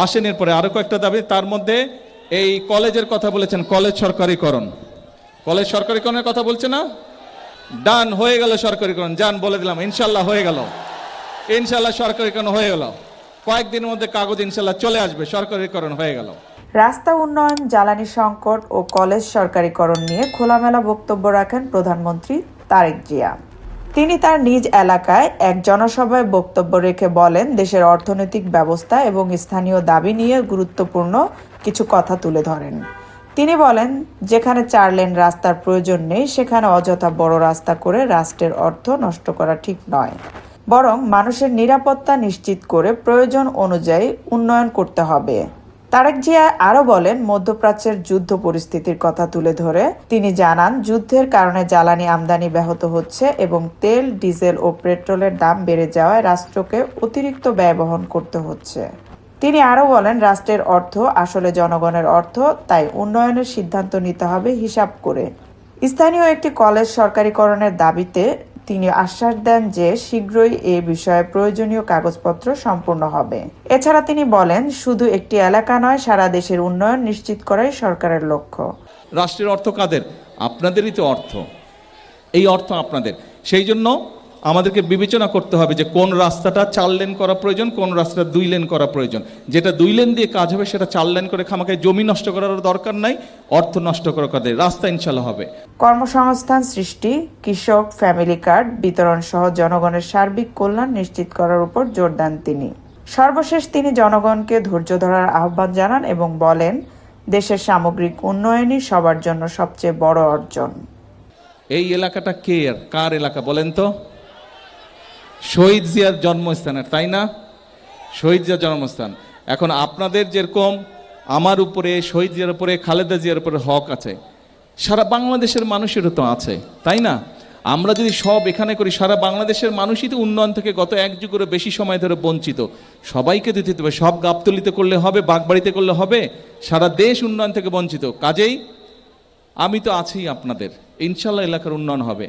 আসেন এরপরে আরো কয়েকটা দাবি, তার মধ্যে এই কলেজের কথা বলেছেন, কলেজ সরকারিকরণ, কলেজ সরকারিকরণের কথা বলছে না? ডান, হয়ে গেল সরকারিকরণ, যান বলে দিলাম ইনশাল্লাহ হয়ে গেল, ইনশাল্লাহ সরকারিকরণ হয়ে গেল, কয়েকদিনের মধ্যে কাগজ ইনশাল্লাহ চলে আসবে, সরকারিকরণ হয়ে গেল। রাস্তা উন্নয়ন, জ্বালানি সংকট ও কলেজ সরকারিকরণ নিয়ে খোলামেলা বক্তব্য রাখেন প্রধানমন্ত্রী তারেক জিয়া। তিনি তার নিজ এলাকায় এক জনসভায় বক্তব্য রেখে বলেন, দেশের অর্থনৈতিক ব্যবস্থা এবং স্থানীয় দাবি নিয়ে গুরুত্বপূর্ণ কিছু কথা তুলে ধরেন। তিনি বলেন, যেখানে 4 লেন রাস্তার প্রয়োজন নেই সেখানে অযথা বড় রাস্তা করে রাষ্ট্রের অর্থ নষ্ট করা ঠিক নয়, বরং মানুষের নিরাপত্তা নিশ্চিত করে প্রয়োজন অনুযায়ী উন্নয়ন করতে হবে। তারেক জিয়া আরও বলেন, মধ্যপ্রাচ্যের যুদ্ধ পরিস্থিতির কথা তুলে ধরে তিনি জানান, যুদ্ধের কারণে জ্বালানি আমদানি ব্যাহত হচ্ছে এবং তেল, ডিজেল ও পেট্রোলের দাম বেড়ে যাওয়ায় রাষ্ট্রকে অতিরিক্ত ব্যয় বহন করতে হচ্ছে। তিনি আরও বলেন, রাষ্ট্রের অর্থ আসলে জনগণের অর্থ, তাই উন্নয়নের সিদ্ধান্ত নিতে হবে হিসাব করে। স্থানীয় একটি কলেজ সরকারিকরণের দাবিতে তিনি আশ্বাস দেন যে শীঘ্রই এ বিষয়ে প্রয়োজনীয় কাগজপত্র সম্পূর্ণ হবে। এছাড়া তিনি বলেন, শুধু একটি এলাকা নয়, সারা দেশের উন্নয়ন নিশ্চিত করাই সরকারের লক্ষ্য। রাষ্ট্রের অর্থ কাদের? আপনাদেরই তো অর্থ, এই অর্থ আপনাদের। সেই জন্য আমাদেরকে বিবেচনা করতে হবে যে কোন রাস্তাটা 4 লেন করা প্রয়োজন, কোন রাস্তাটা 2 লেন করা প্রয়োজন। যেটা 2 লেন দিয়ে কাজ হবে সেটা 4 লেন করে খামাখায় জমি নষ্ট করার দরকার নাই, অর্থ নষ্ট করার কাজে রাস্তা ইনশাল্লাহ হবে। কর্মসংস্থান সৃষ্টি, কৃষক ফ্যামিলি কার্ড বিতরণ সহ জনগণের সার্বিক কল্যাণ নিশ্চিত করার উপর জোর দেন তিনি। সর্বশেষ তিনি জনগণকে ধৈর্য ধরার আহ্বান জানান এবং বলেন, দেশের সামগ্রিক উন্নয়নই সবার জন্য সবচেয়ে বড় অর্জন। এই এলাকাটা কে আর কার এলাকা বলেন তো? শহীদ জিয়ার জন্মস্থানের, তাই না? শহীদ জিয়ার জন্মস্থান। এখন আপনাদের যেরকম আমার উপরে, শহীদ জিয়ার উপরে, খালেদা জিয়ার উপরে হক আছে, সারা বাংলাদেশের মানুষেরও তো আছে, তাই না? আমরা যদি সব এখানে করি, সারা বাংলাদেশের মানুষই তো উন্নয়ন থেকে গত 1 যুগেরও বেশি সময় ধরে বঞ্চিত। সবাইকে দিতে হবে, সব গাবতলিতে করলে হবে, বাগবাড়িতে করলে হবে? সারা দেশ উন্নয়ন থেকে বঞ্চিত। কাজেই আমি তো আছি আপনাদের, ইনশাল্লাহ এলাকার উন্নয়ন হবে।